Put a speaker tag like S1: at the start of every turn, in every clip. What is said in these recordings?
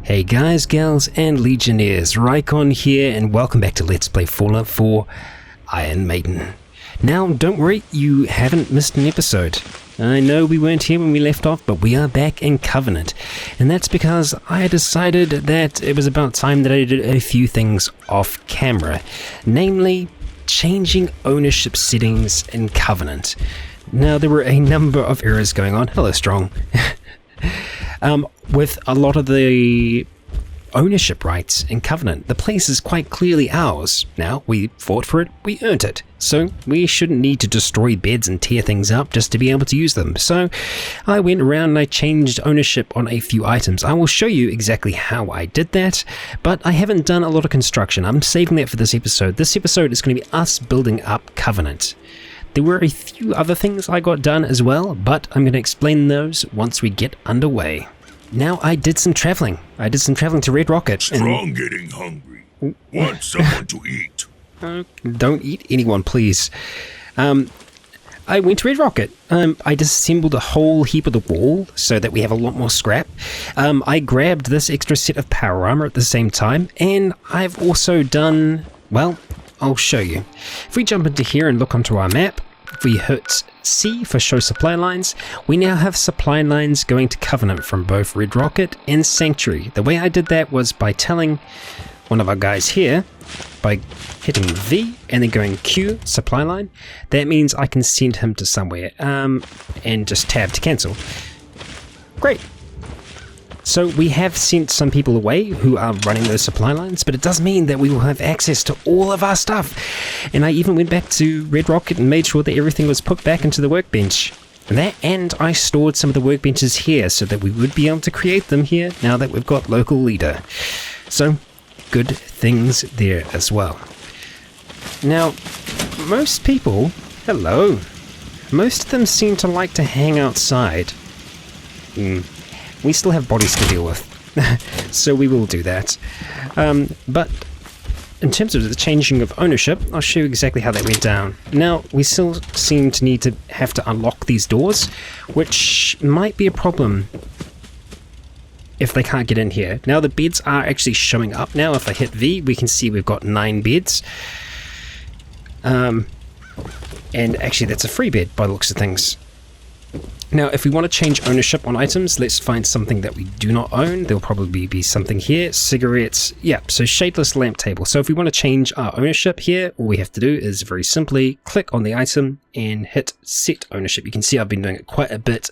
S1: Hey guys, gals, and legionnaires, Rycon here, and welcome back to Let's Play Rycon here, and welcome back to Let's Play Fallout 4 Ironmaiden. Now, don't worry, you haven't missed an episode. I know we weren't here when we left off, but we are back in Covenant, and that's because I decided that it was about time that I did a few things off camera, namely changing ownership settings in Covenant. Now, there were a number of errors going on. Hello, Strong. With a lot of the ownership rights in Covenant. The place is quite clearly ours. Now, we fought for it, we earned it. So, we shouldn't need to destroy beds and tear things up just to be able to use them. So, I went around and I changed ownership on a few items. I will show you exactly how I did that, but I haven't done a lot of construction. I'm saving that for this episode. This episode is going to be us building up Covenant. There were a few other things I got done as well, but I'm going to explain those once we get underway. Now, I did some traveling. I did some traveling to Red Rocket.
S2: Strong getting hungry. Want someone to eat.
S1: Don't eat anyone, please. I went to Red Rocket. I disassembled a whole heap of the wall so that we have a lot more scrap. I grabbed this extra set of power armor at the same time, and I've also done, well, I'll show you. If we jump into here and look onto our map, if we hit C for show supply lines, we now have supply lines going to Covenant from both Red Rocket and Sanctuary. The way I did that was by telling one of our guys here, by hitting V and then going Q, supply line. That means I can send him to somewhere, and just tab to cancel. Great. So we have sent some people away who are running those supply lines, but it does mean that we will have access to all of our stuff. And I even went back to Red Rocket and made sure that everything was put back into the workbench. And I stored some of the workbenches here so that we would be able to create them here now that we've got local leader. So, good things there as well. Now, most people, hello, most of them seem to like to hang outside. We still have bodies to deal with, so we will do that. But in terms of the changing of ownership, I'll show you exactly how that went down. Now, we still seem to need to have to unlock these doors, which might be a problem if they can't get in here. Now, the beds are actually showing up now. If I hit V, we can see we've got 9 beds. And actually, that's a free bed by the looks of things. Now, if we want to change ownership on items, let's find something that we do not own. There'll probably be something here. Cigarettes. Yeah, so shadeless lamp table. So if we want to change our ownership here, all we have to do is very simply click on the item and hit set ownership. You can see I've been doing it quite a bit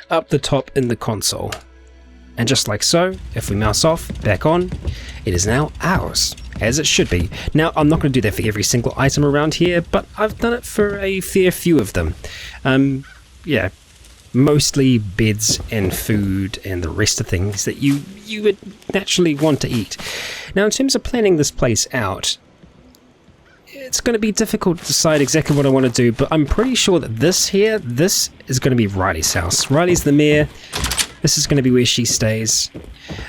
S1: up the top in the console. And just like so, if we mouse off, back on, it is now ours, as it should be. Now, I'm not going to do that for every single item around here, but I've done it for a fair few of them. Yeah. Mostly beds and food and the rest of things that you would naturally want to eat. Now, in terms of planning this place out, it's going to be difficult to decide exactly what I want to do, but I'm pretty sure that this is going to be Riley's house. Riley's the mayor. This is going to be where she stays.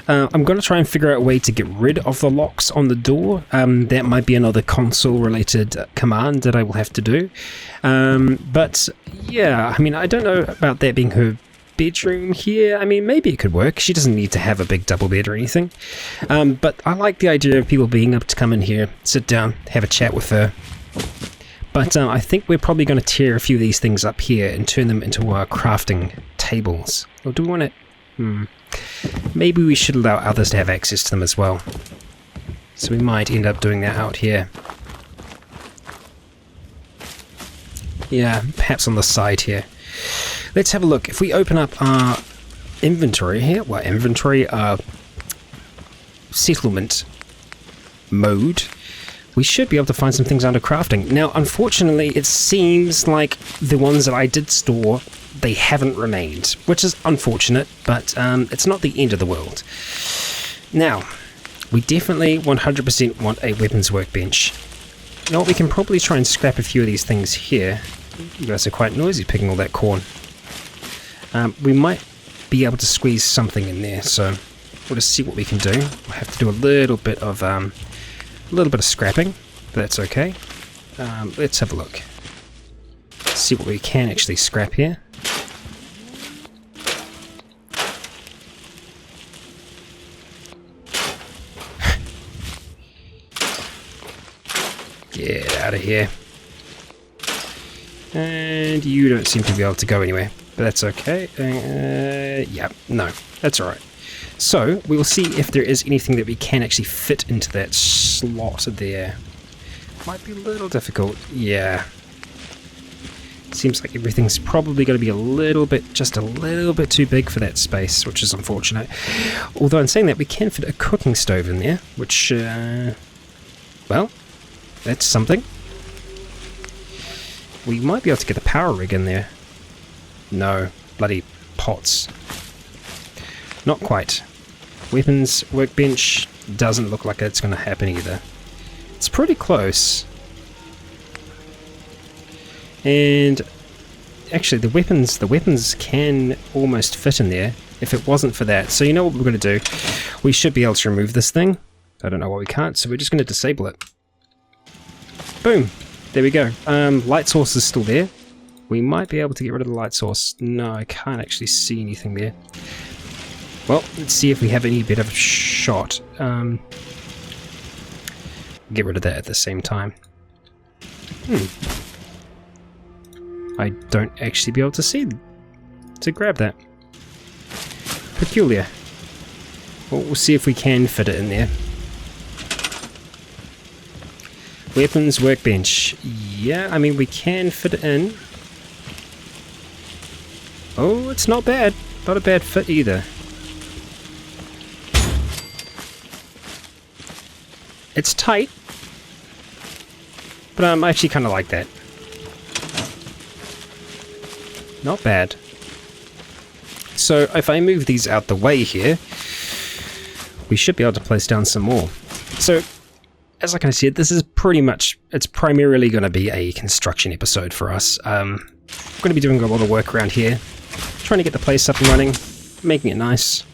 S1: I'm going to try and figure out a way to get rid of the locks on the door. That might be another console-related command that I will have to do. But, yeah, I mean, I don't know about that being her bedroom here. I mean, maybe it could work. She doesn't need to have a big double bed or anything. But I like the idea of people being able to come in here, sit down, have a chat with her. But I think we're probably going to tear a few of these things up here and turn them into our crafting tables. Or do we want to... Maybe we should allow others to have access to them as well. So we might end up doing that out here. Yeah, perhaps on the side here. Let's have a look. If we open up our inventory here, well, settlement mode, we should be able to find some things under crafting. Now, unfortunately, it seems like the ones that I did store, they haven't remained, which is unfortunate, but it's not the end of the world. Now, we definitely 100% want a weapons workbench. You know what, we can probably try and scrap a few of these things here. You guys are quite noisy picking all that corn. We might be able to squeeze something in there, so we'll just see what we can do. We'll have to do a little bit of scrapping, but that's okay. Let's have a look. See what we can actually scrap here. here. And you don't seem to be able to go anywhere, but that's okay. Yeah, no, that's alright. So, we'll see if there is anything that we can actually fit into that slot there. Might be a little difficult, yeah. Seems like everything's probably going to be a little bit, just a little bit too big for that space, which is unfortunate. Although in saying that, we can fit a cooking stove in there, which, well, that's something. We might be able to get the power rig in there. No, bloody pots. Not quite. Weapons workbench doesn't look like it's going to happen either. It's pretty close. And actually the weapons can almost fit in there if it wasn't for that. So you know what we're going to do? We should be able to remove this thing. I don't know why we can't, so we're just going to disable it. Boom! There we go. Light source is still there. We might be able to get rid of the light source. No, I can't actually see anything there. Well, let's see if we have any bit of a shot. Get rid of that at the same time. I don't actually be able to see to grab that. Peculiar. Well, we'll see if we can fit it in there. Weapons workbench. Yeah, I mean we can fit it in. Oh, it's not bad. Not a bad fit either. It's tight, but I actually kind of like that. Not bad. So if I move these out the way here, we should be able to place down some more. So, as I kind of said, this is pretty much, it's primarily going to be a construction episode for us. We're going to be doing a lot of work around here, trying to get the place up and running, making it nice.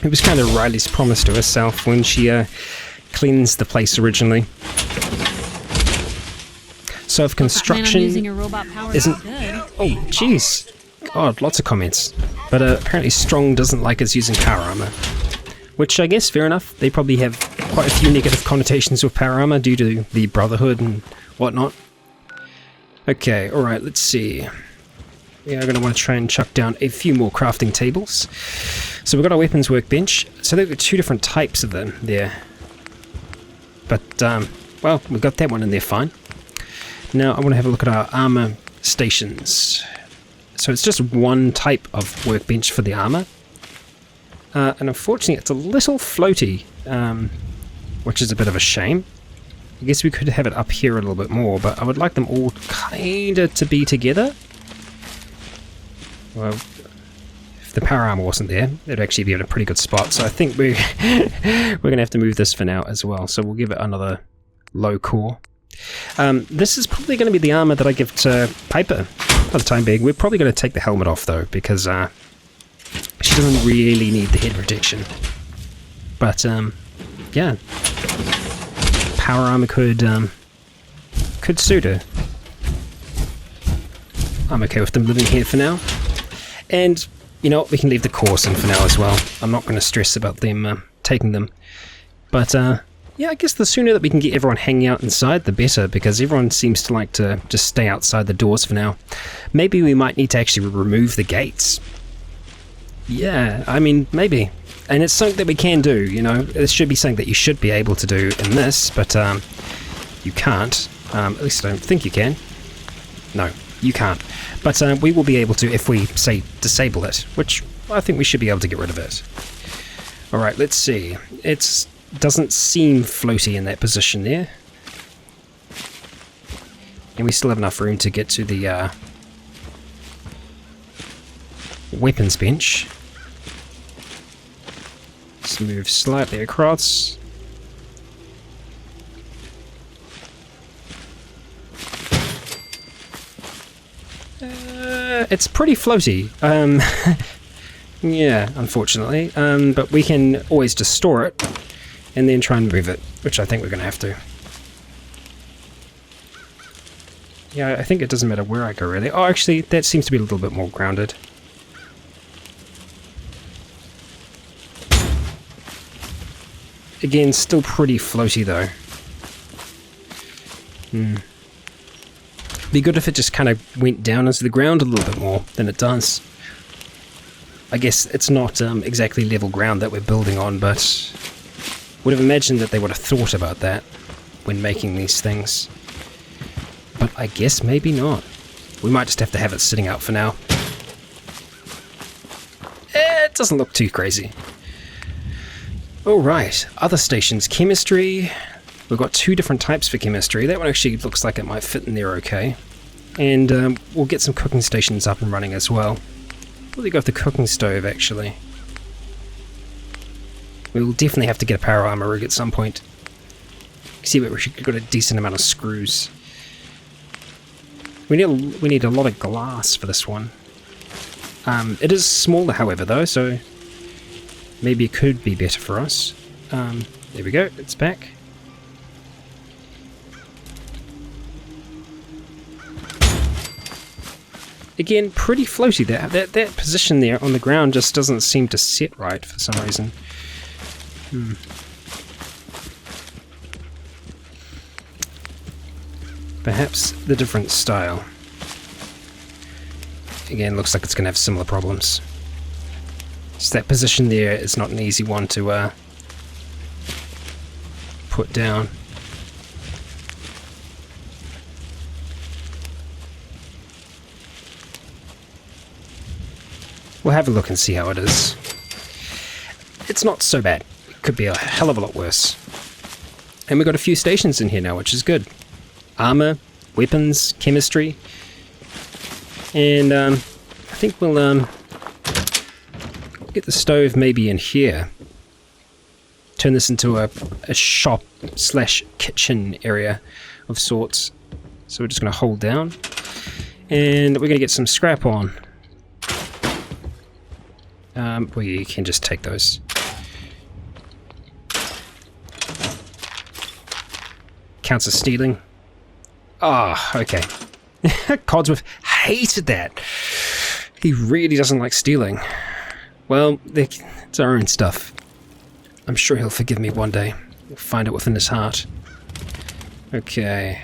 S1: It was kind of Riley's promise to herself when she cleansed the place originally. So if construction isn't... Oh, jeez. God, lots of comments. But apparently Strong doesn't like us using power armor. Which I guess, fair enough. They probably have quite a few negative connotations with power armor due to the Brotherhood and whatnot. Okay, alright, let's see. We are going to want to try and chuck down a few more crafting tables. So we've got our weapons workbench. So there are two different types of them there. But, well, we've got that one in there fine. Now I want to have a look at our armor stations. So it's just one type of workbench for the armor. And unfortunately it's a little floaty, which is a bit of a shame. I guess we could have it up here a little bit more, but I would like them all kinda to be together. Well, if the power armor wasn't there, it'd actually be in a pretty good spot. So I think we're going to have to move this for now as well. So we'll give it another low core. This is probably going to be the armor that I give to Piper for the time being. We're probably going to take the helmet off though, because she doesn't really need the head protection. But yeah, power armor could suit her. I'm okay with them living here for now. And, you know, we can leave the course in for now as well. I'm not going to stress about them taking them. But, yeah, I guess the sooner that we can get everyone hanging out inside, the better, because everyone seems to like to just stay outside the doors for now. Maybe we might need to actually remove the gates. Yeah, I mean, maybe. And it's something that we can do, you know. It should be something that you should be able to do in this, but you can't. At least I don't think you can. No, you can't. But we will be able to if we, say, disable it, which I think we should be able to get rid of it. Alright, let's see. It doesn't seem floaty in that position there. And we still have enough room to get to the weapons bench. Let's move slightly across. It's pretty floaty. Yeah, unfortunately. But we can always just store it and then try and move it, which I think we're going to have to. Yeah, I think it doesn't matter where I go, really. Oh, actually, that seems to be a little bit more grounded. Again, still pretty floaty, though. Be good if it just kind of went down into the ground a little bit more than it does. I guess it's not exactly level ground that we're building on, but would have imagined that they would have thought about that when making these things. But I guess maybe not. We might just have to have it sitting out for now. It doesn't look too crazy. Alright, other stations. Chemistry. We've got 2 different types for chemistry. That one actually looks like it might fit in there okay. And we'll get some cooking stations up and running as well. We'll go with the cooking stove, actually. We'll definitely have to get a power armor rig at some point. See, but we've got a decent amount of screws. We need a lot of glass for this one. It is smaller, however, though, so maybe it could be better for us. There we go, it's back. Again, pretty floaty there. That position there on the ground just doesn't seem to sit right for some reason. Perhaps the different style. Again, looks like it's going to have similar problems. Just that position there is not an easy one to put down. We'll have a look and see how it is. It's not so bad. It could be a hell of a lot worse. And we've got a few stations in here now, which is good. Armor, weapons, chemistry. And I think we'll get the stove maybe in here. Turn this into a shop / kitchen area of sorts. So we're just going to hold down. And we're going to get some scrap on. We can just take those. Counts as stealing. Ah, oh, okay. Codsworth hated that. He really doesn't like stealing. Well, it's our own stuff. I'm sure he'll forgive me one day. We'll find it within his heart. Okay.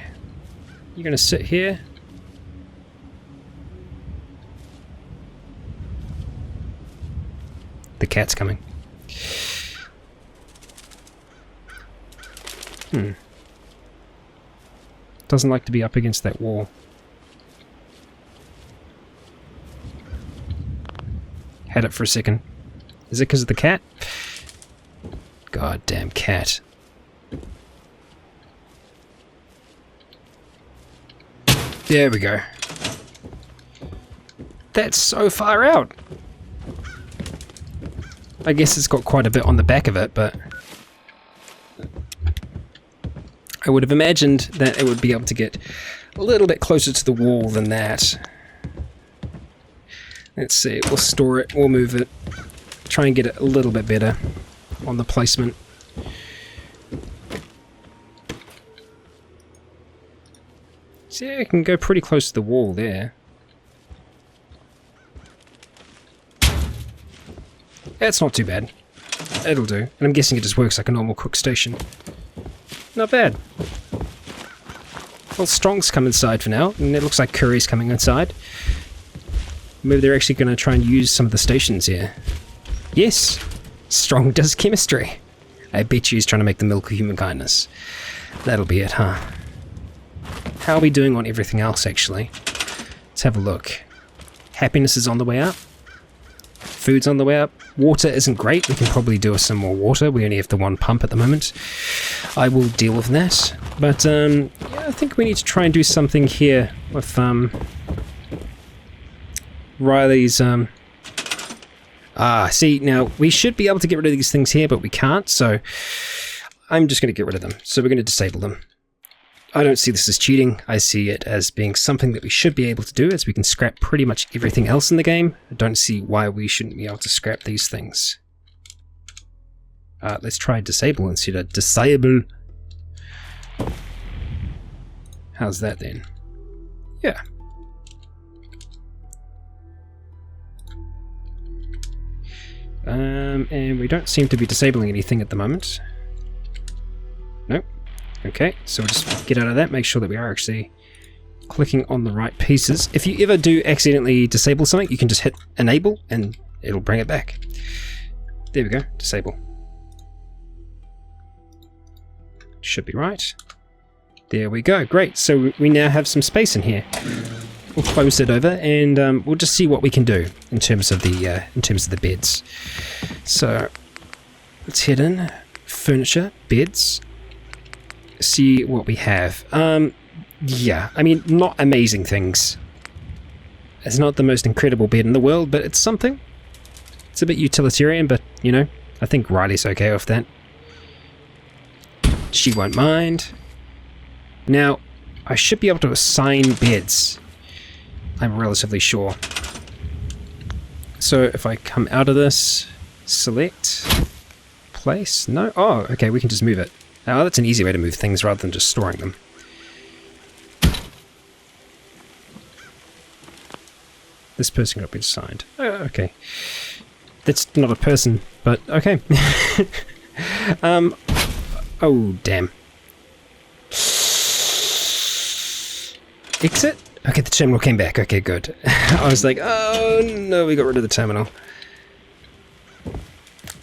S1: You're gonna sit here? The cat's coming. Doesn't like to be up against that wall. Had it for a second. Is it because of the cat? Goddamn cat. There we go. That's so far out. I guess it's got quite a bit on the back of it, but I would have imagined that it would be able to get a little bit closer to the wall than that. Let's see, we'll store it, we'll move it, try and get it a little bit better on the placement. See, I can go pretty close to the wall there. That's not too bad. It'll do. And I'm guessing it just works like a normal cook station. Not bad. Well, Strong's come inside for now, and it looks like Curry's coming inside. Maybe they're actually going to try and use some of the stations here. Yes! Strong does chemistry. I bet you he's trying to make the milk of human kindness. That'll be it, huh? How are we doing on everything else, actually? Let's have a look. Happiness is on the way up. Food's on the way up. Water isn't great. We can probably do with some more water. We only have the one pump at the moment. I will deal with that. But yeah, I think we need to try and do something here with Riley's. See, now we should be able to get rid of these things here, but we can't. So I'm just going to get rid of them. So we're going to disable them. I don't see this as cheating. I see it as being something that we should be able to do, as we can scrap pretty much everything else in the game. I don't see why we shouldn't be able to scrap these things. Let's try disable instead of disable. How's that then? Yeah. And we don't seem to be disabling anything at the moment. Nope. Okay, so we'll just get out of that, make sure that we are actually clicking on the right pieces. If you ever do accidentally disable something, you can just hit enable and it'll bring it back. There we go, disable. Should be right. There we go, great. So we now have some space in here. We'll close it over and we'll just see what we can do in terms of the beds. So let's head in, furniture, beds, see what we have. Yeah, I mean, not amazing things. It's not the most incredible bed in the world, but it's something. It's a bit utilitarian, but, you know, I think Riley's okay with that. She won't mind. Now, I should be able to assign beds. I'm relatively sure. So if I come out of this, select, place, no? Oh, okay, we can just move it. Oh, that's an easy way to move things rather than just storing them. This person got to be assigned. Oh, okay. That's not a person, but okay. Oh, damn. Exit? Okay, the terminal came back. Okay, good. I was like, oh no, we got rid of the terminal.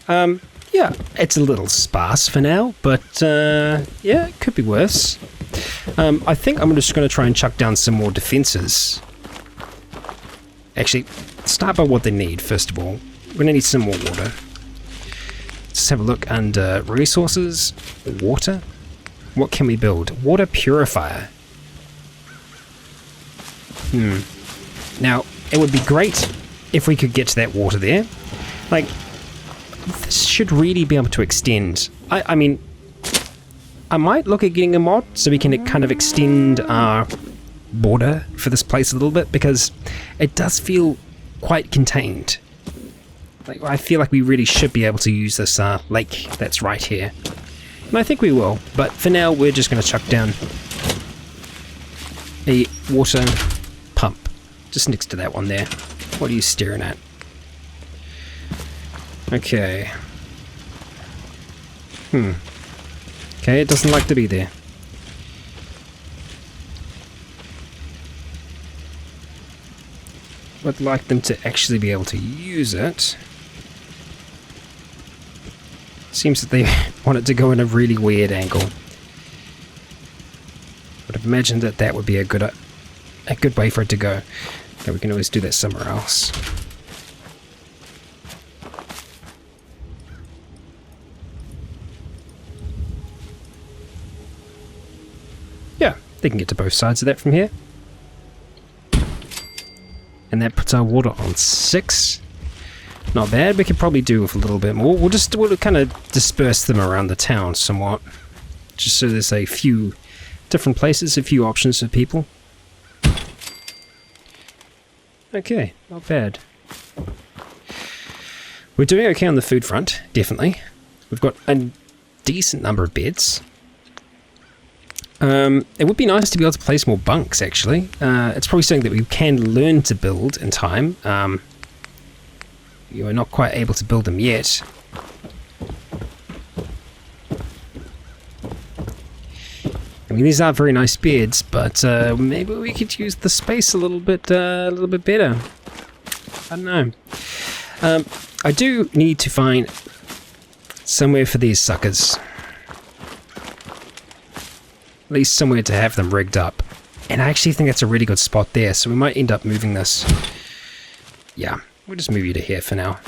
S1: Yeah, it's a little sparse for now, but yeah, it could be worse. I think I'm just going to try and chuck down some more defenses. Actually, start by what they need, first of all. We're going to need some more water. Let's have a look under resources, water. What can we build? Water purifier. Now, it would be great if we could get to that water there. Like, this should really be able to extend. I mean, I might look at getting a mod so we can kind of extend our border for this place a little bit, because it does feel quite contained. Like, I feel like we really should be able to use this lake that's right here. And I think we will, but for now we're just going to chuck down a water pump just next to that one there. What are you staring at? Okay. Okay, it doesn't like to be there. Would like them to actually be able to use it. Seems that they want it to go in a really weird angle. Would have imagined that that would be a good way for it to go. Okay, we can always do that somewhere else. Yeah, they can get to both sides of that from here. And that puts our water on 6. Not bad. We could probably do with a little bit more. We'll kind of disperse them around the town somewhat, just so there's a few different places, a few options for people. Okay, not bad. We're doing okay on the food front, definitely. We've got a decent number of beds. It would be nice to be able to place more bunks, actually. It's probably something that we can learn to build in time. You're not quite able to build them yet. I mean, these are very nice beds, but maybe we could use the space a little bit better. I don't know. I do need to find somewhere for these suckers. At least somewhere to have them rigged up. And I actually think that's a really good spot there, so we might end up moving this. Yeah, we'll just move you to here for now.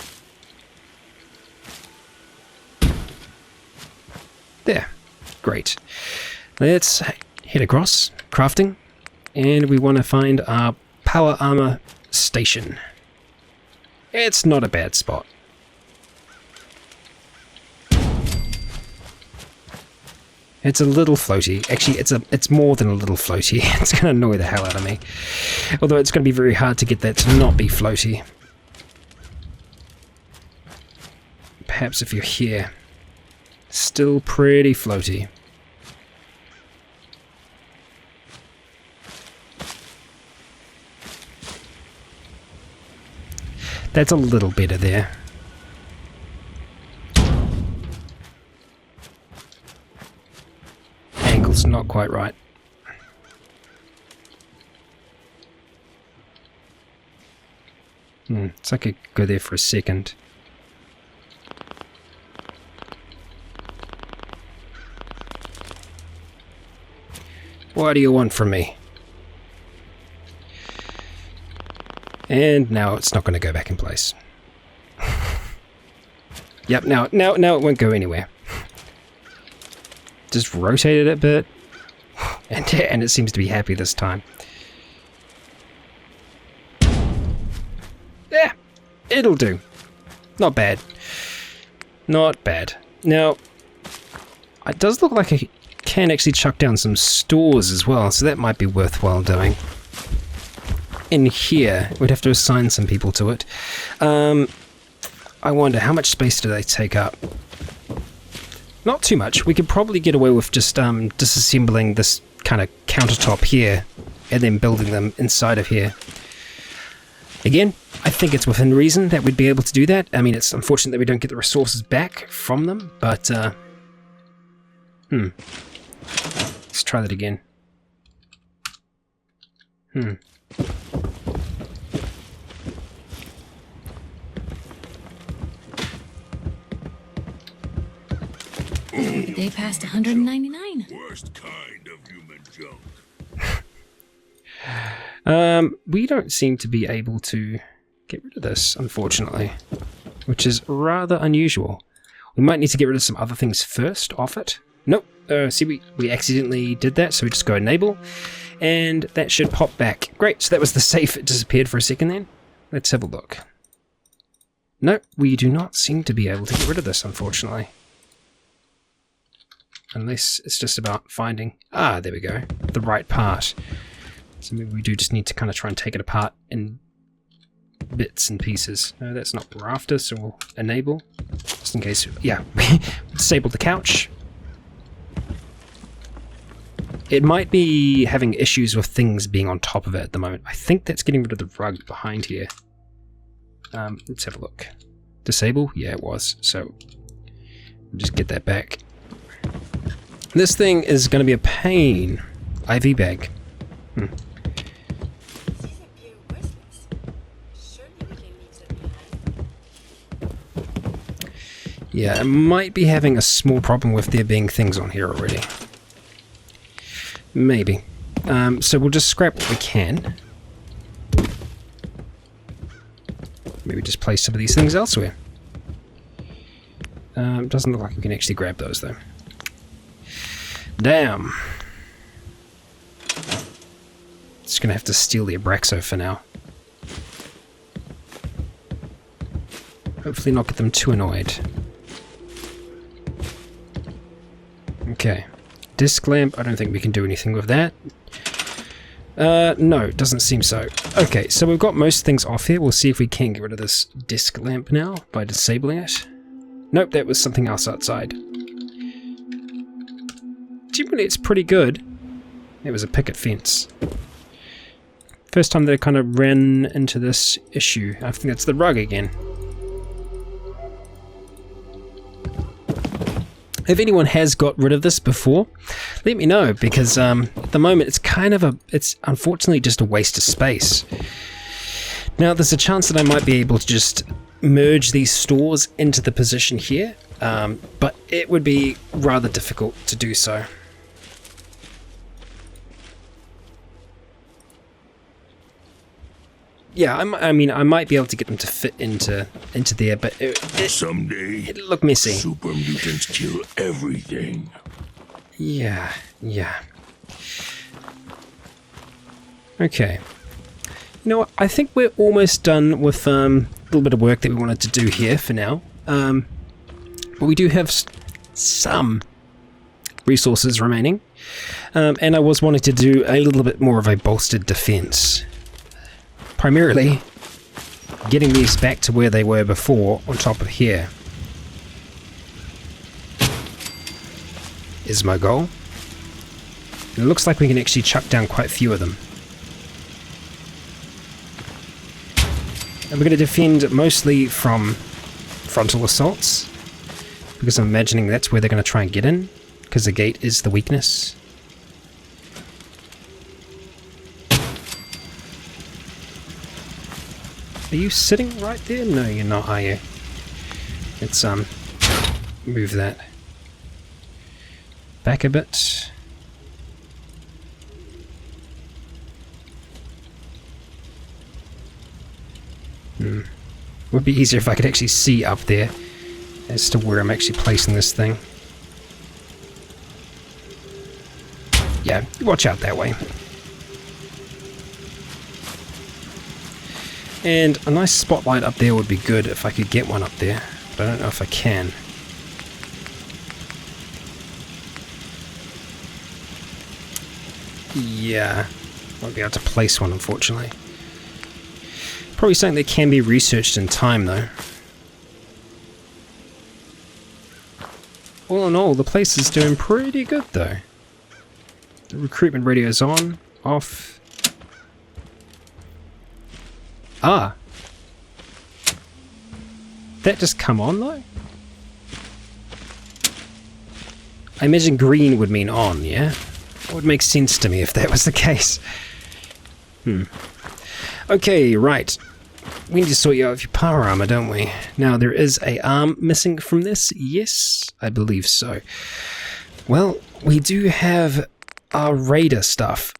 S1: There. Great. Let's head across, crafting, and we want to find our power armor station. It's not a bad spot. It's a little floaty. Actually, it's more than a little floaty. It's going to annoy the hell out of me. Although it's going to be very hard to get that to not be floaty. Perhaps if you're here. Still pretty floaty. That's a little better there. quite right. So I could go there for a second. What do you want from me? And now it's not going to go back in place. Yep, now it won't go anywhere. Just rotate it a bit, and it seems to be happy this time. Yeah, it'll do. Not bad. Not bad. Now, it does look like I can actually chuck down some stores as well, so that might be worthwhile doing. In here, we'd have to assign some people to it. I wonder, how much space do they take up? Not too much. We could probably get away with just disassembling this kind of countertop here and then building them inside of here. Again, I think it's within reason that we'd be able to do that. I mean, it's unfortunate that we don't get the resources back from them, but let's try that again.
S3: The day past 199.
S2: Worst kind of human junk.
S1: We don't seem to be able to get rid of this, unfortunately, which is rather unusual. We might need to get rid of some other things first off it. Nope. See, we accidentally did that, so we just go enable, and that should pop back. Great, so that was the safe. It disappeared for a second then. Let's have a look. Nope, we do not seem to be able to get rid of this, unfortunately. Unless it's just about finding... Ah, there we go. The right part. So maybe we do just need to kind of try and take it apart in bits and pieces. No, that's not what we're after, so we'll enable. Just in case... Yeah, disable the couch. It might be having issues with things being on top of it at the moment. I think that's getting rid of the rug behind here. Let's have a look. Disable? Yeah, it was. So, we'll just get that back. This thing is going to be a pain. IV bag. Yeah, it might be having a small problem with there being things on here already. Maybe. So we'll just scrap what we can. Maybe just place some of these things elsewhere. Doesn't look like we can actually grab those though. Damn. Just gonna have to steal the Abraxo for now. Hopefully not get them too annoyed. Okay. Disc lamp, I don't think we can do anything with that. No, it doesn't seem so. Okay, so we've got most things off here. We'll see if we can get rid of this disc lamp now by disabling it. Nope, that was something else outside. Generally, it's pretty good. It was a picket fence. First time they kind of ran into this issue. I think it's the rug again. If anyone has got rid of this before, let me know, because at the moment it's unfortunately just a waste of space. Now there's a chance that I might be able to just merge these stores into the position here, but it would be rather difficult to do so. Yeah, I mean, I might be able to get them to fit into there, but
S2: Someday,
S1: it'll look messy.
S2: super mutants kill everything.
S1: Yeah. Okay. You know what? I think we're almost done with a little bit of work that we wanted to do here for now. But we do have some resources remaining, and I was wanting to do a little bit more of a bolstered defense. Primarily, getting these back to where they were before on top of here is my goal. It looks like we can actually chuck down quite a few of them. And we're going to defend mostly from frontal assaults, because I'm imagining that's where they're going to try and get in, because the gate is the weakness. Are you sitting right there? No, you're not, are you? Let's, move that back a bit. Would be easier if I could actually see up there as to where I'm actually placing this thing. Yeah, watch out that way. And a nice spotlight up there would be good if I could get one up there, but I don't know if I can. Yeah, won't be able to place one, unfortunately. Probably something that can be researched in time, though. All in all, the place is doing pretty good, though. The recruitment radio's on, off. Ah! That just come on, though? I imagine green would mean on, yeah? That would make sense to me if that was the case. Okay, right. We need to sort you out with your power armor, don't we? Now, there is a arm missing from this. Yes, I believe so. Well, we do have our raider stuff.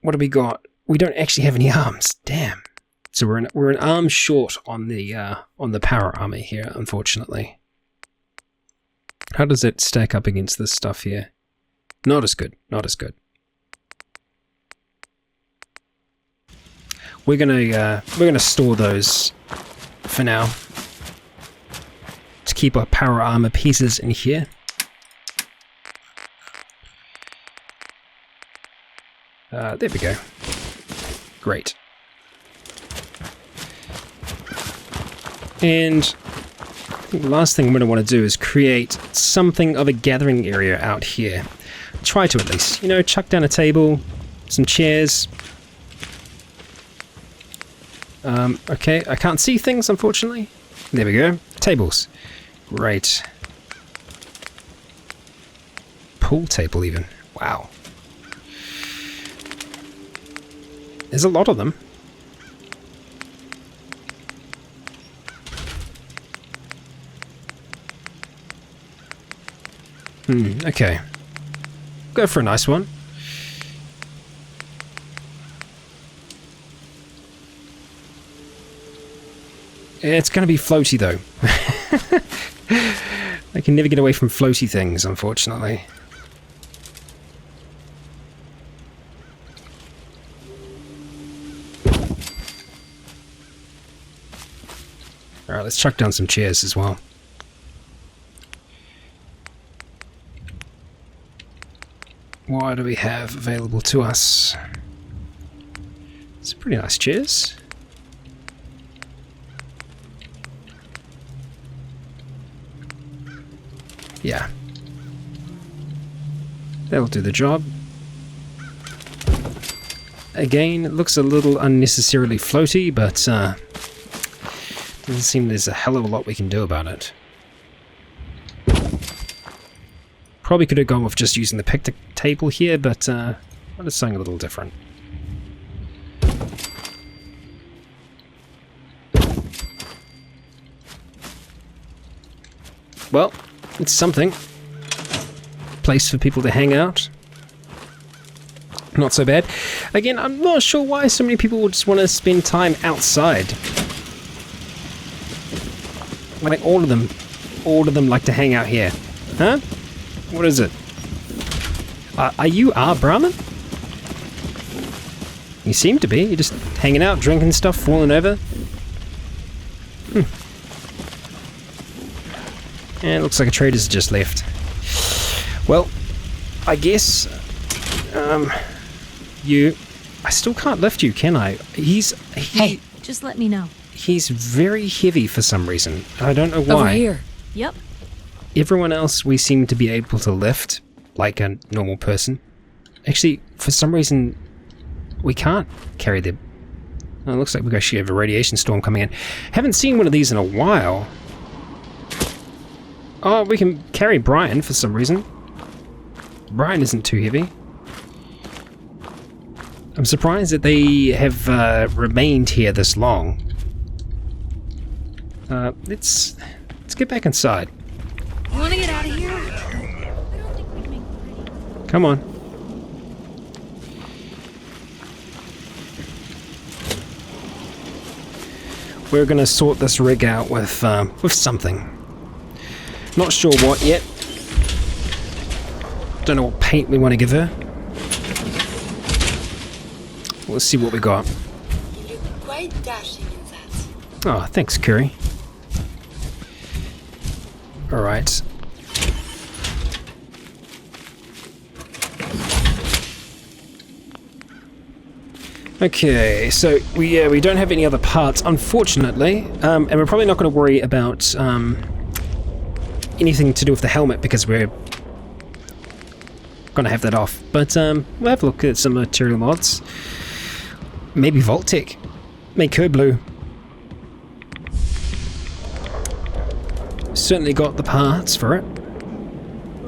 S1: What do we got? We don't actually have any arms. Damn. So we're an arm short on the power armor here, unfortunately. How does it stack up against this stuff here? Not as good. Not as good. We're gonna store those for now to keep our power armor pieces in here. There we go. Great. And I think the last thing I'm going to want to do is create something of a gathering area out here. Try to, at least. You know, chuck down a table, some chairs. Okay, I can't see things, unfortunately. There we go. Tables. Great. Pool table, even. Wow. There's a lot of them. Okay. Go for a nice one. It's going to be floaty, though. I can never get away from floaty things, unfortunately. Alright, let's chuck down some chairs as well. What do we have available to us? Some pretty nice chairs. Yeah. That'll do the job. Again, it looks a little unnecessarily floaty, but doesn't seem there's a hell of a lot we can do about it. Probably could have gone with just using the picnic table here, but I wanted something a little different. Well, it's something. Place for people to hang out. Not so bad. Again, I'm not sure why so many people would just want to spend time outside. Like all of them like to hang out here. Huh? What is it? Are you Brahmin? You seem to be. You're just hanging out, drinking stuff, falling over. And it looks like a trader's just left. Well, I guess I still can't lift you, can I?
S3: Hey, just let me know.
S1: He's very heavy for some reason. I don't know why.
S3: Over here. Yep.
S1: Everyone else we seem to be able to lift like a normal person. Actually, for some reason, we can't carry them. Oh, it looks like we actually have a radiation storm coming in. Haven't seen one of these in a while. Oh, we can carry Brian for some reason. Brian isn't too heavy. I'm surprised that they have remained here this long. Let's get back inside.
S3: You want to get out of here? I don't think we'd make it pretty.
S1: Come on. We're gonna sort this rig out with something. Not sure what yet. Don't know what paint we want to give her. Let's see what we got.
S4: You look quite dashing in that.
S1: Oh, thanks, Curry. Alright. Okay, so we don't have any other parts, unfortunately, and we're probably not going to worry about anything to do with the helmet because we're going to have that off. But we'll have a look at some material mods. Maybe Vault-Tec. Make her blue. Certainly got the parts for it.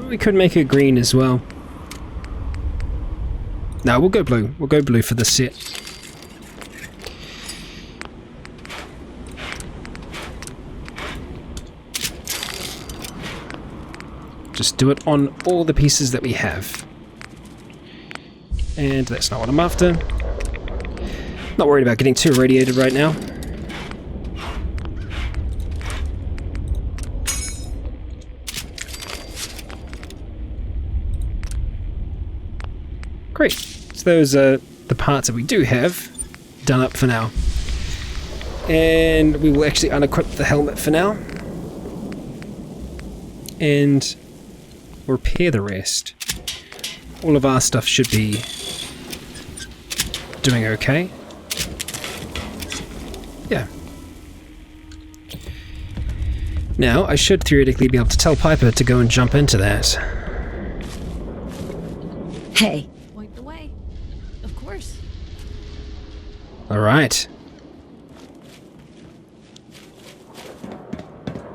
S1: We could make her green as well. No, we'll go blue. We'll go blue for this set. Just do it on all the pieces that we have. And that's not what I'm after. Not worried about getting too irradiated right now. Great. So those are the parts that we do have done up for now. And we will actually unequip the helmet for now. And repair the rest. All of our stuff should be doing okay. Yeah. Now, I should theoretically be able to tell Piper to go and jump into that.
S4: Hey.
S3: Point the way. Of course.
S1: Alright.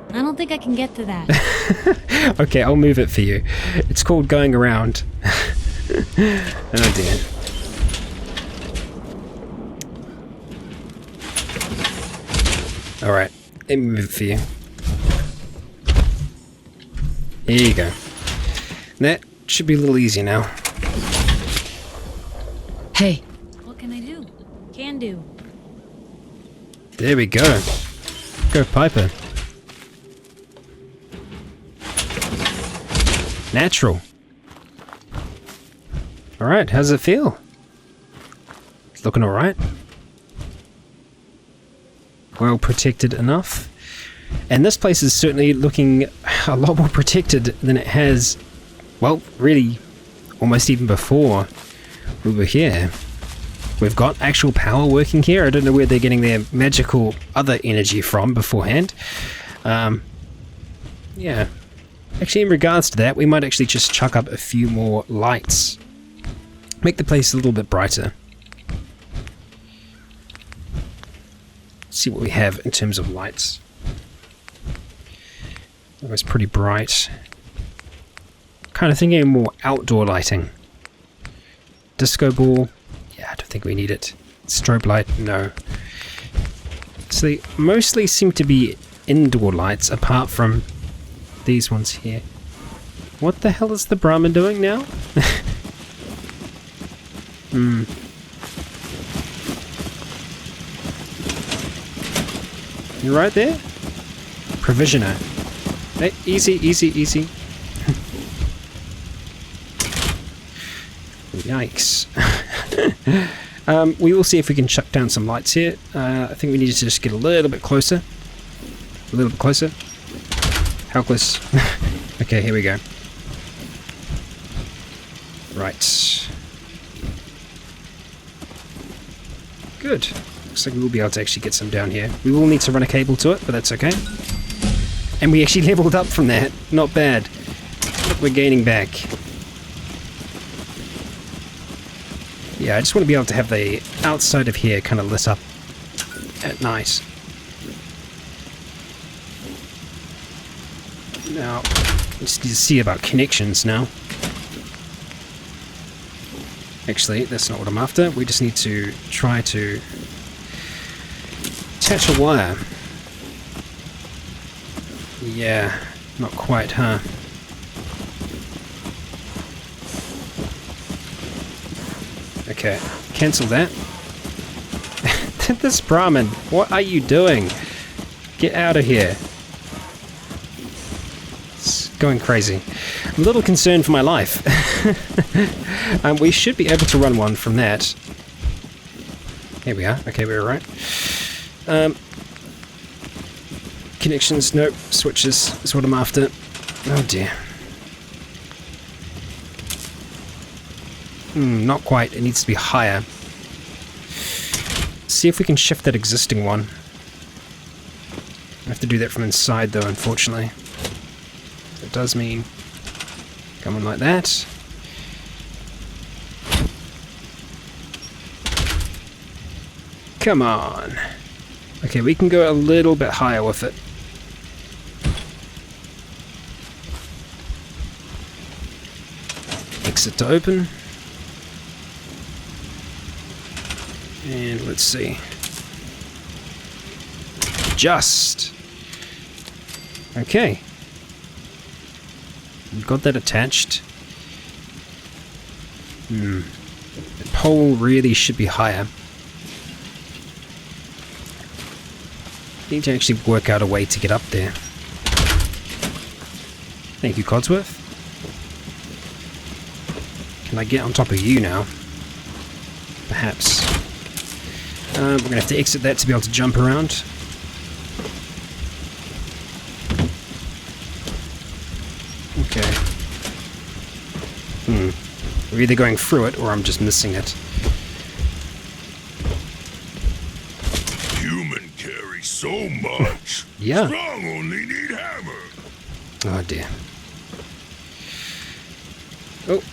S3: I don't think I can get to that.
S1: Okay, I'll move it for you. It's called going around. Oh dear. Alright, let me move it for you. There you go. That should be a little easier now.
S4: Hey.
S3: What can I do? Can do.
S1: There we go. Go Piper. Natural. Alright, how's it feel? It's looking alright. Well protected enough. And this place is certainly looking a lot more protected than it has, well, really, almost even before we were here. We've got actual power working here. I don't know where they're getting their magical other energy from beforehand. Yeah. Actually, in regards to that, we might actually just chuck up a few more lights. Make the place a little bit brighter. See what we have in terms of lights. That was pretty bright. Kind of thinking more outdoor lighting. Disco ball. Yeah, I don't think we need it. Strobe light, no. So they mostly seem to be indoor lights apart from these ones here. What the hell is the Brahmin doing now? You right there? Provisioner. Hey, easy, easy, easy. Yikes. We will see if we can chuck down some lights here. I think we need to just get a little bit closer. A little bit closer. How close? Okay, here we go. Right. Good. Looks like we'll be able to actually get some down here. We will need to run a cable to it, but that's okay. And we actually leveled up from that. Not bad. Look, we're gaining back. Yeah, I just want to be able to have the outside of here kind of lit up at night. Now, just need to see about connections now. Actually, that's not what I'm after. We just need to try to attach a wire. Yeah, not quite, huh? Okay, cancel that. This Brahmin, what are you doing? Get out of here. It's going crazy. I'm a little concerned for my life. We should be able to run one from that. Here we are. Okay, we're right. Connections, nope. Switches is what I'm after. Oh dear. Not quite. It needs to be higher. See if we can shift that existing one. I have to do that from inside though, unfortunately. It does mean coming like that. Come on. Okay, we can go a little bit higher with it. Exit to open. And let's see. Just. Okay. We've got that attached. The pole really should be higher. Need to actually work out a way to get up there. Thank you, Codsworth. Can I get on top of you now? Perhaps. We're going to have to exit that to be able to jump around. Okay. We're either going through it or I'm just missing it.
S2: Human carry so much.
S1: Yeah.
S2: Strong only need hammer.
S1: Oh dear. Oh.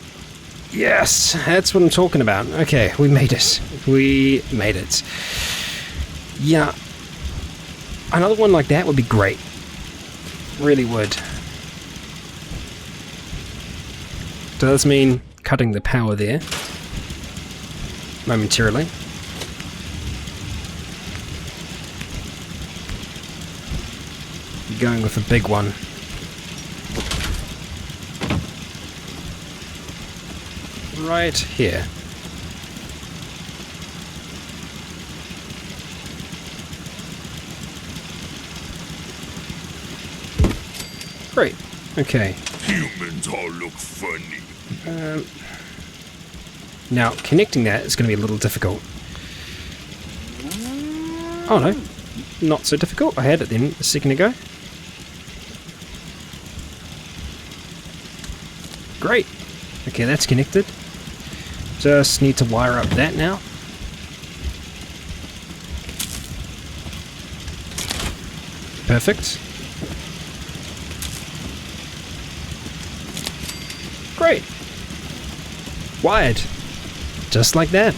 S1: Yes, that's what I'm talking about. Okay, we made it. We made it. Yeah. Another one like that would be great. Really would. Does mean cutting the power there. Momentarily. Going with a big one. Right here. Great. Okay.
S2: Humans all look funny.
S1: Now, connecting that is going to be a little difficult. Oh no, not so difficult. I had it then a second ago. Great. Okay, that's connected. Just need to wire up that now. Perfect. Great. Wired. Just like that.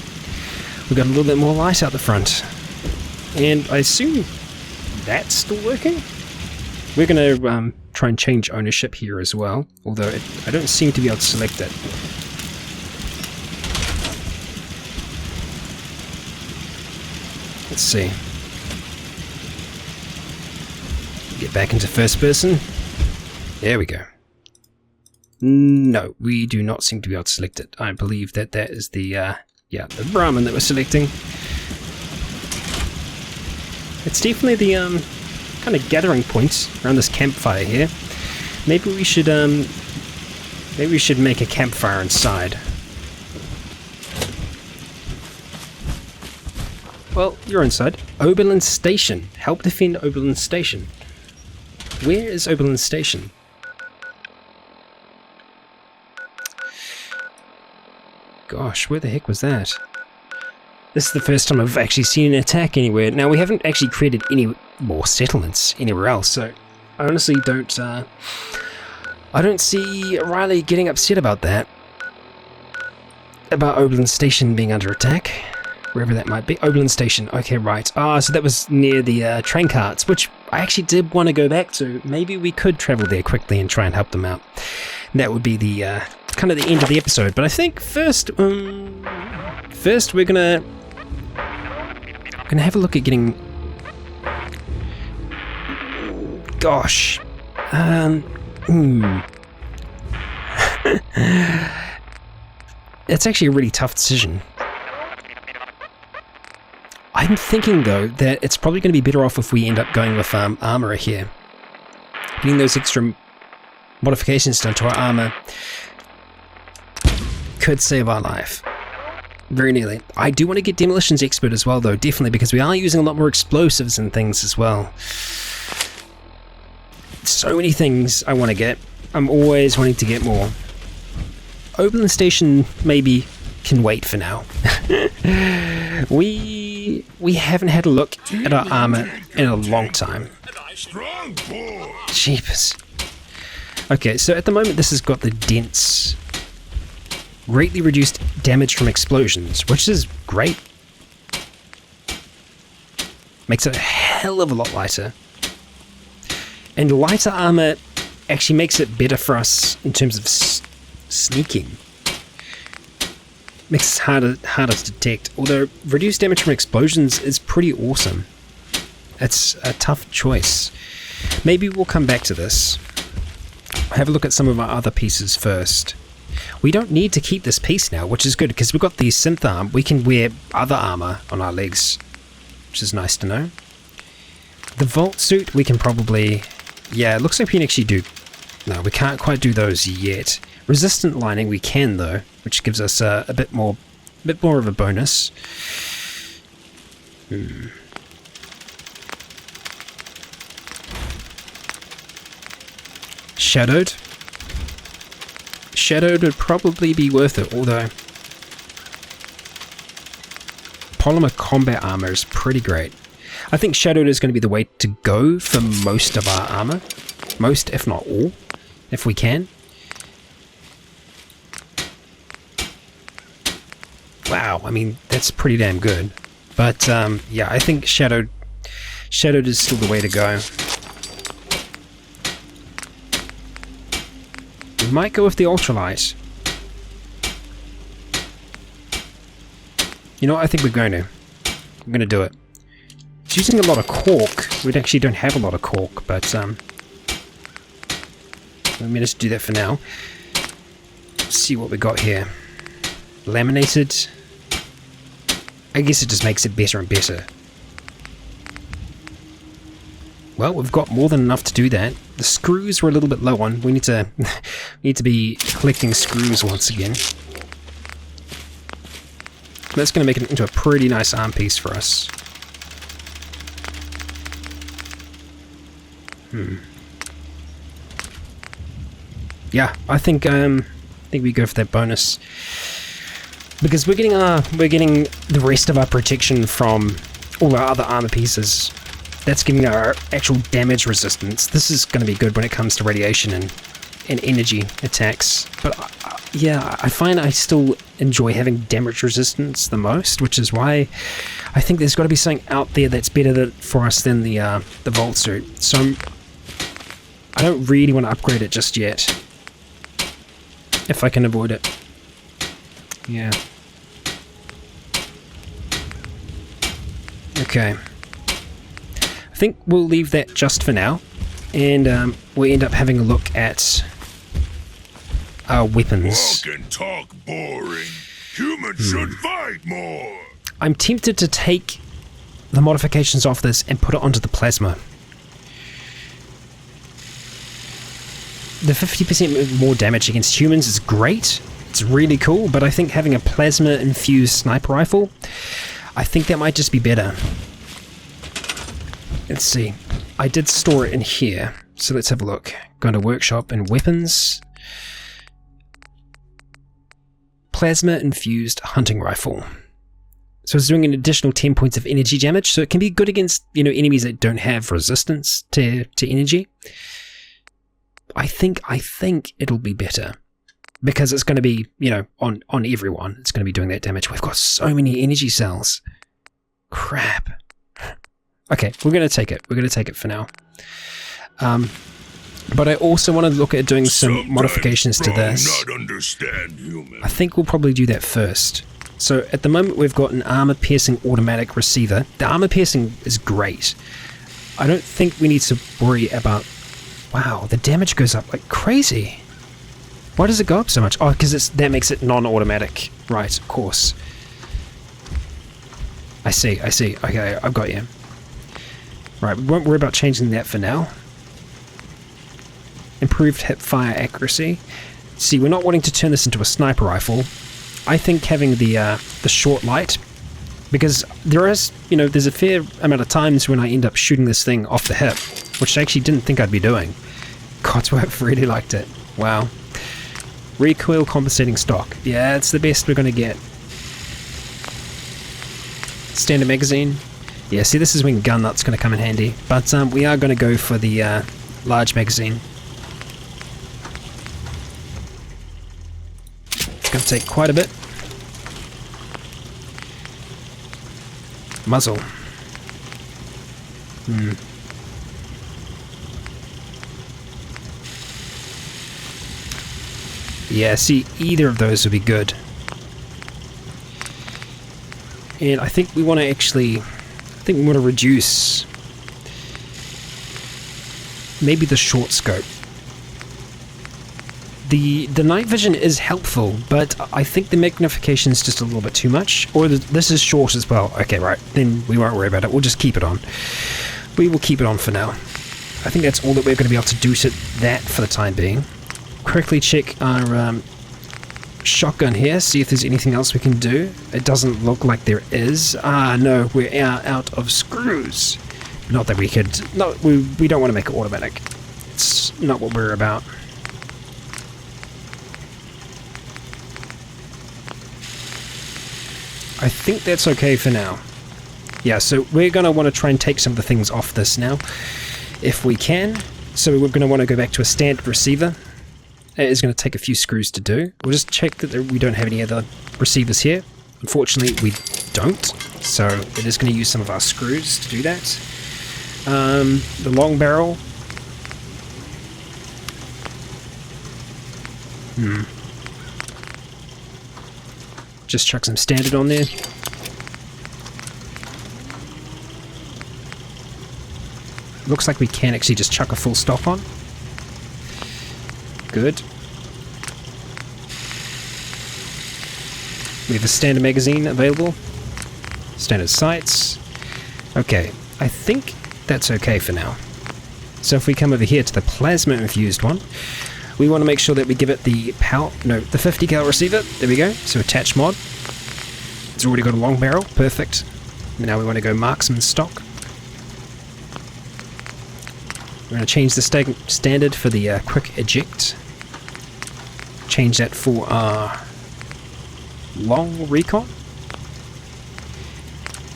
S1: We've got a little bit more light out the front. And I assume that's still working? We're going to try and change ownership here as well, although I don't seem to be able to select it. Let's see. Get back into first person. There we go. No, we do not seem to be able to select it. I believe that that is the Brahmin that we're selecting. It's definitely the kind of gathering point around this campfire here. Maybe we should make a campfire inside. Well, you're inside. Overland Station. Help defend Overland Station. Where is Overland Station? Gosh, where the heck was that? This is the first time I've actually seen an attack anywhere. Now, we haven't actually created any more settlements anywhere else, so I honestly don't see Riley getting upset about that. About Overland Station being under attack. Wherever that might be. Overland Station. Okay, right. Ah, so that was near the train carts, which I actually did want to go back to. Maybe we could travel there quickly and try and help them out. That would be the kind of the end of the episode. But I think first we're gonna have a look at getting. Gosh, It's actually a really tough decision. I'm thinking, though, that it's probably going to be better off if we end up going with armor here. Getting those extra modifications done to our armor could save our life. Very nearly. I do want to get Demolitions Expert as well, though, definitely, because we are using a lot more explosives and things as well. So many things I want to get. I'm always wanting to get more. Overland Station maybe can wait for now. We haven't had a look at our armor in a long time.
S2: Strong boy.
S1: Jeepers. Okay, so at the moment this has got the dense, greatly reduced damage from explosions, which is great. Makes it a hell of a lot lighter. And lighter armor actually makes it better for us in terms of sneaking. Makes it harder to detect, although reduced damage from explosions is pretty awesome. It's a tough choice. Maybe we'll come back to this. Have a look at some of our other pieces first. We don't need to keep this piece now, which is good, because we've got the synth arm. We can wear other armor on our legs, which is nice to know. The Vault suit, we can probably... Yeah, it looks like we can actually do... No, we can't quite do those yet. Resistant lining we can, though, which gives us a bit more of a bonus. Shadowed. Shadowed would probably be worth it, although polymer combat armor is pretty great. I think Shadowed is going to be the way to go for most of our armor. Most, if not all, if we can. Wow, I mean, that's pretty damn good. But, yeah, I think Shadowed is still the way to go. We might go with the ultralight. You know what? I think we're going to. I'm going to do it. It's using a lot of cork. We actually don't have a lot of cork, but let me just do that for now. Let's see what we got here. Laminated. I guess it just makes it better and better. Well, we've got more than enough to do that. The screws were a little bit low on. We need to be collecting screws once again. That's going to make it into a pretty nice arm piece for us. Yeah, I think we go for that bonus, because we're getting the rest of our protection from all our other armor pieces. That's giving our actual damage resistance. This is going to be good when it comes to radiation and energy attacks. But yeah, I find I still enjoy having damage resistance the most, which is why I think there's got to be something out there that's better for us than the Vault suit. So I don't really want to upgrade it just yet, if I can avoid it. Yeah. Okay. I think we'll leave that just for now, and we'll end up having a look at our weapons.
S2: Walk and talk boring. Humans should fight more.
S1: I'm tempted to take the modifications off this and put it onto the plasma. The 50% more damage against humans is great. It's really cool, but I think having a plasma-infused sniper rifle, I think that might just be better. Let's see. I did store it in here, so let's have a look. Go to workshop and weapons. Plasma-infused hunting rifle. So it's doing an additional 10 points of energy damage, so it can be good against, enemies that don't have resistance to energy. I think it'll be better, because it's going to be, on everyone. It's going to be doing that damage. We've got so many energy cells. Crap. Okay, we're going to take it. We're going to take it for now. But I also want to look at doing some modifications to this.
S2: Not understand human.
S1: I think we'll probably do that first. So at the moment we've got an armor-piercing automatic receiver. The armor-piercing is great. I don't think we need to worry about Wow, the damage goes up like crazy. Why does it go up so much? Oh, because that makes it non-automatic. Right, of course. I see. Okay, I've got you. Right, we won't worry about changing that for now. Improved hip fire accuracy. See, we're not wanting to turn this into a sniper rifle. I think having the short light, because there's a fair amount of times when I end up shooting this thing off the hip, which I actually didn't think I'd be doing. Codsworth really liked it. Wow. Recoil compensating stock. Yeah, it's the best we're going to get. Standard magazine. Yeah, see, this is when gun nut's going to come in handy. But we are going to go for the large magazine. It's going to take quite a bit. Muzzle. Yeah, see, either of those would be good. And I think we want to reduce maybe the short scope. The night vision is helpful, but I think the magnification is just a little bit too much. Or this is short as well. Okay, right, then we won't worry about it. We'll just keep it on. We will keep it on for now. I think that's all that we're going to be able to do to that for the time being. Quickly check our shotgun here, see if there's anything else we can do. It doesn't look like there is. Ah, no, we're out of screws. Not that we could... No, we don't want to make it automatic. It's not what we're about. I think that's okay for now. Yeah, so we're going to want to try and take some of the things off this now, if we can. So we're going to want to go back to a standard receiver. It is going to take a few screws to do. We'll just check that we don't have any other receivers here. Unfortunately, we don't. So it is going to use some of our screws to do that. The long barrel. Just chuck some standard on there. Looks like we can actually just chuck a full stock on. Good. We have a standard magazine available. Standard sights. Okay, I think that's okay for now. So if we come over here to the plasma infused one, we want to make sure that we give it the 50 cal receiver. There we go. So attach mod. It's already got a long barrel. Perfect. Now we want to go marksman stock. We're going to change the standard for the quick eject. Change that for our long Rycon.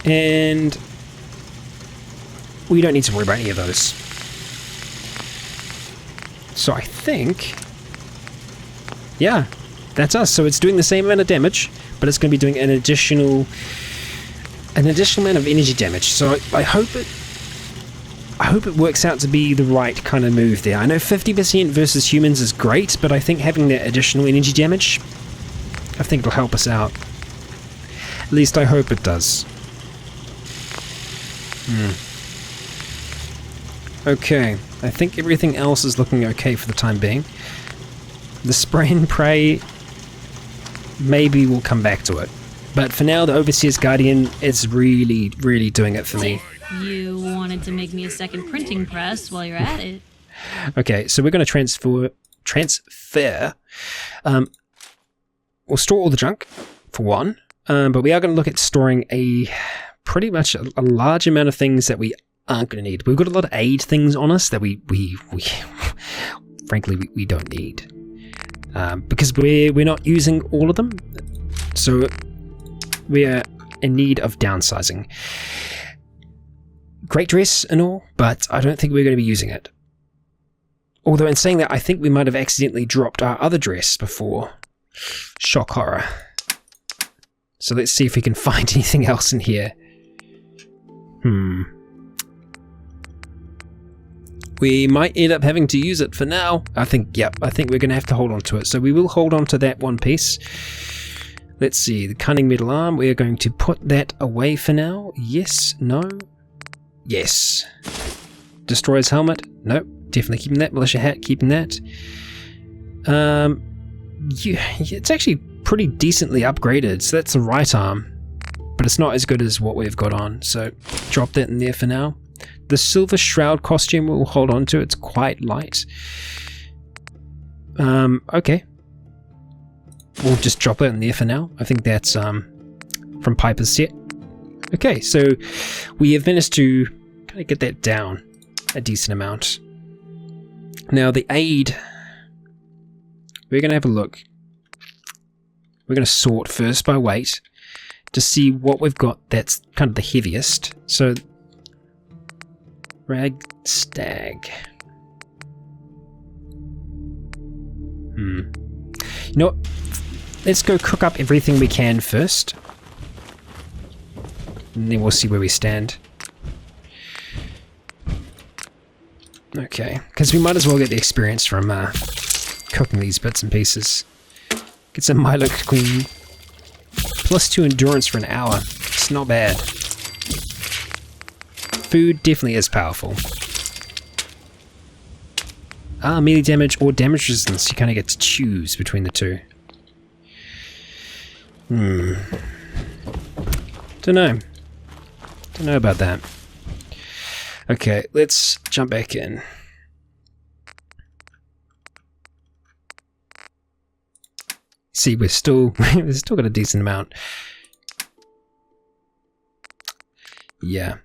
S1: And we don't need to worry about any of those. So I think, yeah, that's us. So it's doing the same amount of damage, but it's going to be doing an additional amount of energy damage. So I hope it works out to be the right kind of move there. I know 50% versus humans is great, but I think having that additional energy damage, I think it'll help us out. At least I hope it does. Okay, I think everything else is looking okay for the time being. The spray and pray, maybe we'll come back to it. But for now, the Overseer's Guardian is really, really doing it for me.
S3: You wanted to make me a second printing press while you're at it.
S1: Okay, so we're going to transfer. We'll store all the junk, for one. But we are going to look at storing pretty much a large amount of things that we aren't going to need. We've got a lot of aid things on us that we frankly, we don't need. Because we're not using all of them. So we are in need of downsizing. Great dress and all, but I don't think we're going to be using it. Although in saying that, I think we might have accidentally dropped our other dress before. Shock horror. So let's see if we can find anything else in here. We might end up having to use it for now. I think we're going to have to hold on to it. So we will hold on to that one piece. Let's see, the cunning metal arm. We are going to put that away for now. Yes, no, yes. Destroyer's helmet. Nope. definitely keeping that. Militia hat, keeping that. It's actually pretty decently upgraded, so that's the right arm, but it's not as good as what we've got on, so drop that in there for now. The silver shroud costume we'll hold on to, it's quite light. Okay. We'll just drop that in there for now. I think that's from Piper's set. Okay, so we have managed to kind of get that down a decent amount. Now the aid, we're going to have a look. We're going to sort first by weight to see what we've got that's kind of the heaviest. So, rag stag. You know what? Let's go cook up everything we can first. And then we'll see where we stand. Okay, because we might as well get the experience from cooking these bits and pieces. Get some Milo Queen. +2 endurance for an hour. It's not bad. Food definitely is powerful. Melee damage or damage resistance. You kind of get to choose between the two. Don't know about that. Okay, let's jump back in. See, we've still got a decent amount. Yeah.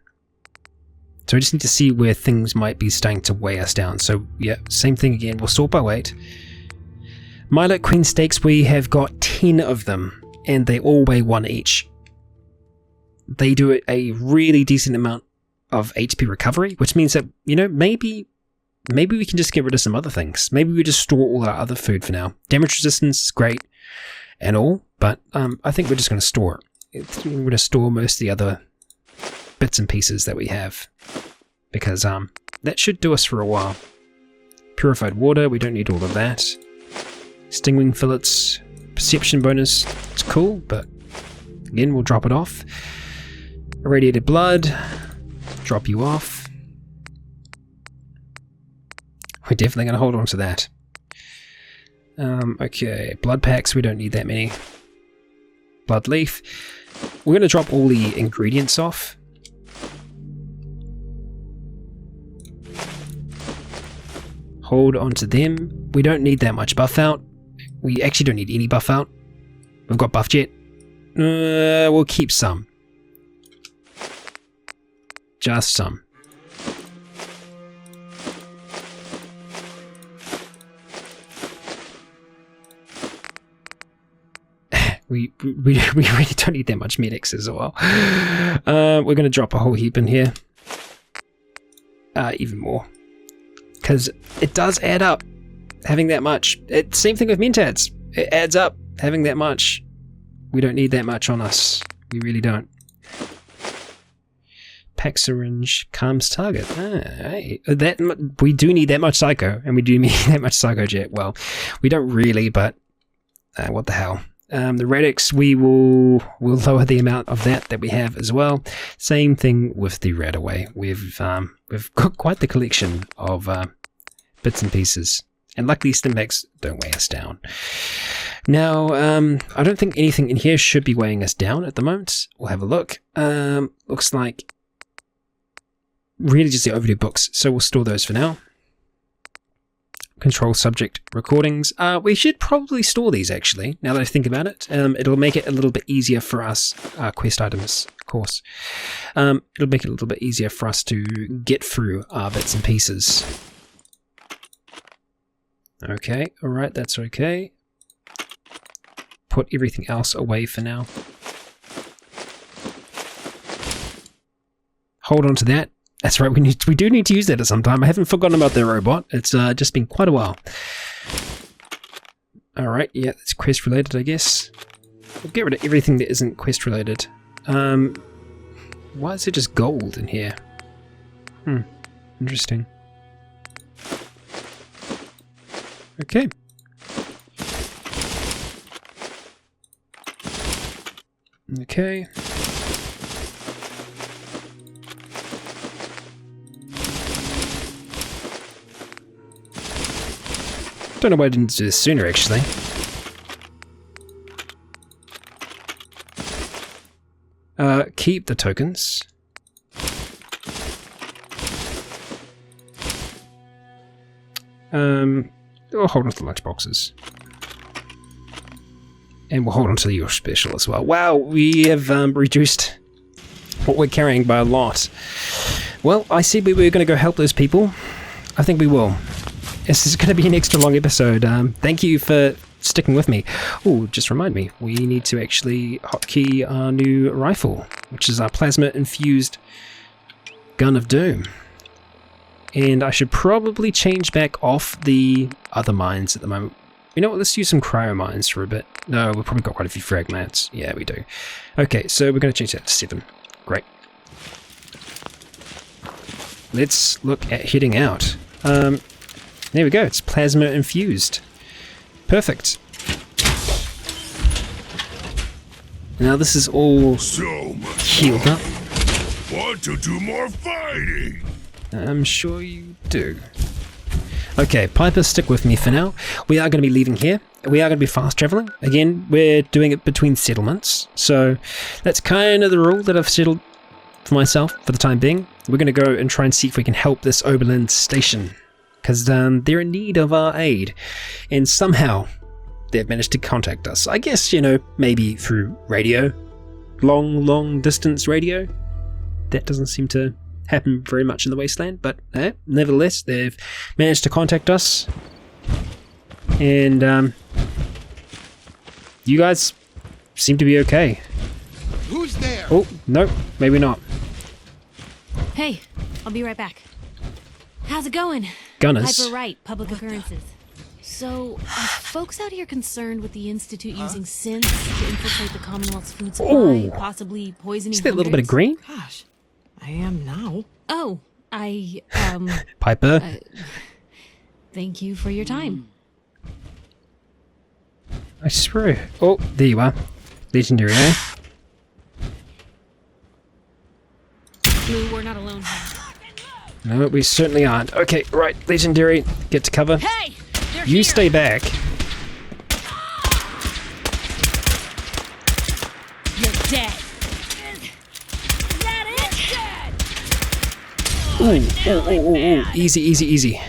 S1: So we just need to see where things might be starting to weigh us down. So yeah, same thing again. We'll sort by weight. Milo Queen steaks, we have got 10 of them, and they all weigh 1 each. They do a really decent amount of HP recovery, which means that, you know, maybe we can just get rid of some other things. Maybe we just store all our other food for now. Damage resistance is great and all, but I think we're just going to store it. We're going to store most of the other bits and pieces that we have, because that should do us for a while. Purified water, we don't need all of that. Stingwing fillets, perception bonus, it's cool, but again, we'll drop it off. Irradiated blood, drop you off. We're definitely going to hold on to that. Okay, blood packs, we don't need that many. Blood leaf. We're going to drop all the ingredients off. Hold on to them. We don't need that much buff out. We actually don't need any buff out. We've got buff jet. We'll keep some. Just some. We really don't need that much medics as well. We're going to drop a whole heap in here. Even more. Because it does add up, having that much. Same thing with mentats. It adds up, having that much. We don't need that much on us. We really don't. Pack syringe calms target. Hey. We do need that much psycho, and we do need that much psycho jet. Well, we don't really, but what the hell. The radix, we'll lower the amount of that we have as well. Same thing with the radaway. We've got quite the collection of bits and pieces, and luckily stimpaks don't weigh us down. Now, I don't think anything in here should be weighing us down at the moment. We'll have a look. Looks like really just the overdue books, so we'll store those for now. Control subject recordings. We should probably store these, actually, now that I think about it. It'll make it a little bit easier for us, quest items, of course. It'll make it a little bit easier for us to get through our bits and pieces. Okay, alright, that's okay. Put everything else away for now. Hold on to that. That's right, we do need to use that at some time. I haven't forgotten about the robot. It's just been quite a while. Alright, yeah, it's quest related, I guess. We'll get rid of everything that isn't quest related. Why is it just gold in here? Interesting. Okay. Okay. Don't know why I didn't do this sooner, actually. Keep the tokens. We'll hold on to the lunchboxes. And we'll hold on to your special as well. Wow, we have reduced what we're carrying by a lot. Well, I said we were going to go help those people. I think we will. This is going to be an extra long episode. Thank you for sticking with me. Oh, just remind me, we need to actually hotkey our new rifle, which is our plasma-infused gun of doom. And I should probably change back off the other mines at the moment. You know what, let's use some cryo mines for a bit. No, we've probably got quite a few frag mats. Yeah, we do. Okay, so we're going to change that to 7. Great. Let's look at heading out. There we go, it's plasma infused. Perfect. Now this is all
S2: So much
S1: healed up.
S2: Want to do more fighting?
S1: I'm sure you do. Okay, Piper, stick with me for now. We are going to be leaving here. We are going to be fast traveling. Again, we're doing it between settlements. So that's kind of the rule that I've settled for myself for the time being. We're going to go and try and see if we can help this Overland station. Because they're in need of our aid. And somehow they've managed to contact us. I guess, you know, maybe through radio. Long distance radio. That doesn't seem to happen very much in the wasteland, but nevertheless, they've managed to contact us. And you guys seem to be okay.
S5: Who's there?
S1: Oh, no, maybe not.
S3: Hey, I'll be right back. How's it going?
S1: Gunners.
S3: Piper Wright, Public Occurrences. So, are folks out here concerned with the Institute using synths to infiltrate the Commonwealth's food supply,
S1: Ooh.
S3: possibly poisoning
S1: See that little bit of
S3: hundreds?
S1: green?
S5: Gosh, I am now.
S3: Oh, I,
S1: Piper.
S3: thank you for your time.
S1: I swear. Oh, there you are. Legendary, eh?
S3: Blue, we're not alone here.
S1: No, we certainly aren't. Okay, right, Legendary, get to cover.
S3: Hey! They're
S1: You
S3: here!
S1: stay back.
S3: You're dead. Is that it?
S1: Ooh. Easy, easy, easy.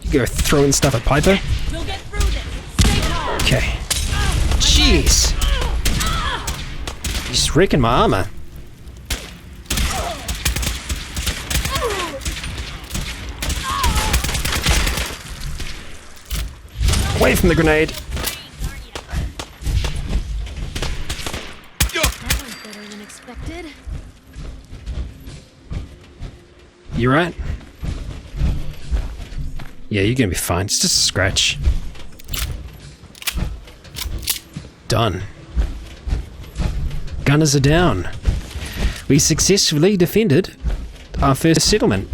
S1: You go throwing stuff at Piper.
S3: We'll get through this. Stay calm.
S1: Okay. Jeez. He's wrecking my armor. Away from the grenade.
S3: That went better than expected.
S1: You right? Yeah, you're gonna be fine. It's just a scratch. Done. Gunners are down. We successfully defended our first settlement.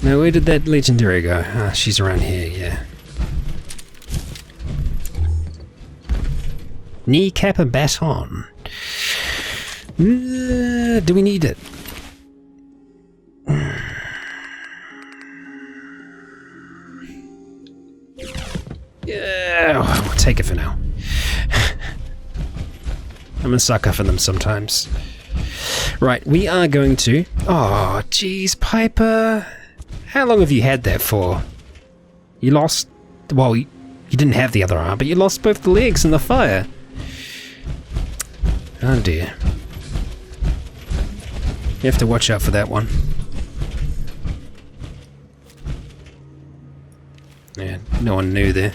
S1: Now, where did that legendary go? Ah, she's around here, yeah. Kneecap and baton. Do we need it? Yeah, we'll take it for now. I'm a sucker for them sometimes. Right, we are going to... Oh, jeez, Piper. How long have you had that for? You lost... Well, you didn't have the other arm, but you lost both the legs in the fire. Oh dear. You have to watch out for that one. Yeah, no one knew there.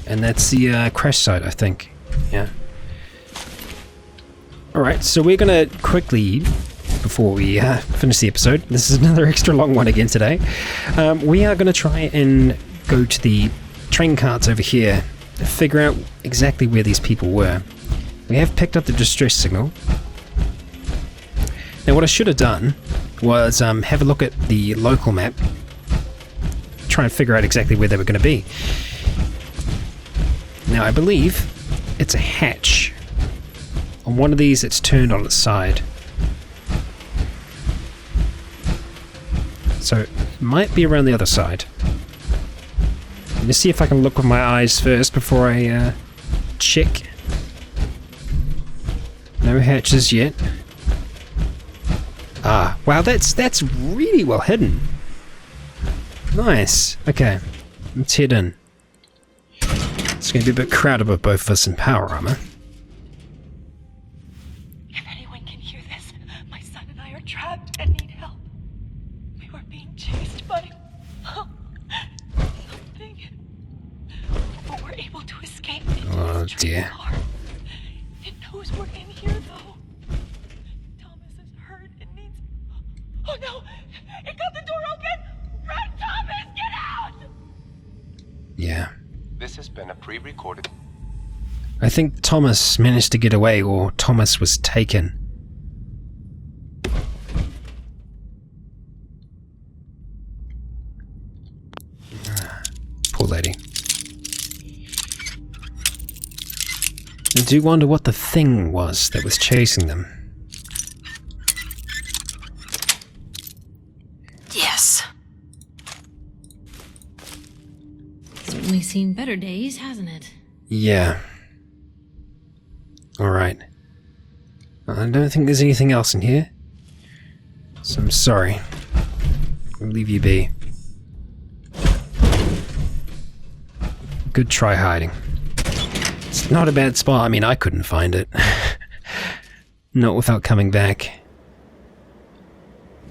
S1: And that's the crash site, I think. Yeah. Alright, so we're gonna quickly, before we finish the episode, this is another extra long one again today, we are gonna try and go to the train carts over here, figure out exactly where these people were. We have picked up the distress signal. Now what I should have done was have a look at the local map, try and figure out exactly where they were going to be. Now I believe it's a hatch. On one of these it's turned on its side. So, it might be around the other side. Let's see if I can look with my eyes first before I check. No hatches yet. Ah, wow, that's really well hidden. Nice. Okay, let's head in. It's going to be a bit crowded with both of us in power armor.
S6: If anyone can hear this, my son and I are trapped and need help. We were being chased by something, but we're able to escape into
S1: Oh
S6: this
S1: dear.
S6: train car. It knows we're in here, though. Thomas is hurt and needs. Oh no! It got the door open! Run, Thomas! Get out!
S1: Yeah.
S7: This has been a pre-recorded.
S1: I think Thomas managed to get away, or Thomas was taken. Poor lady. I do wonder what the thing was that was chasing them.
S4: Yes.
S3: Certainly seen better days, hasn't it?
S1: Yeah. Alright. I don't think there's anything else in here. So I'm sorry. I'll leave you be. Good try hiding. It's not a bad spot. I mean, I couldn't find it. Not without coming back.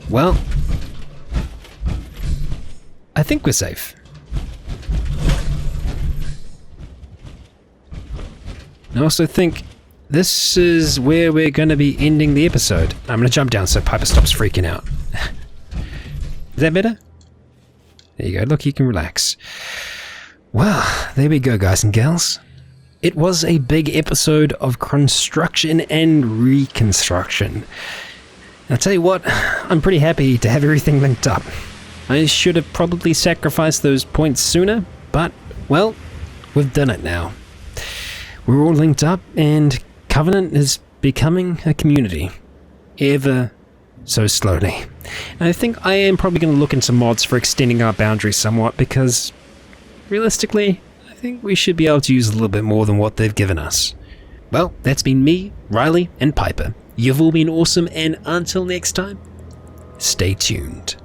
S1: Well, I think we're safe. I also think this is where we're going to be ending the episode. I'm going to jump down so Piper stops freaking out. Is that better? There you go. Look, you can relax. Well, there we go, guys and gals. It was a big episode of construction and reconstruction. I'll tell you what, I'm pretty happy to have everything linked up. I should have probably sacrificed those points sooner, but, well, we've done it now. We're all linked up, and Covenant is becoming a community. Ever so slowly. And I think I am probably going to look into mods for extending our boundaries somewhat, because, realistically, I think we should be able to use a little bit more than what they've given us. Well, that's been me, Riley, and Piper. You've all been awesome, and until next time, stay tuned.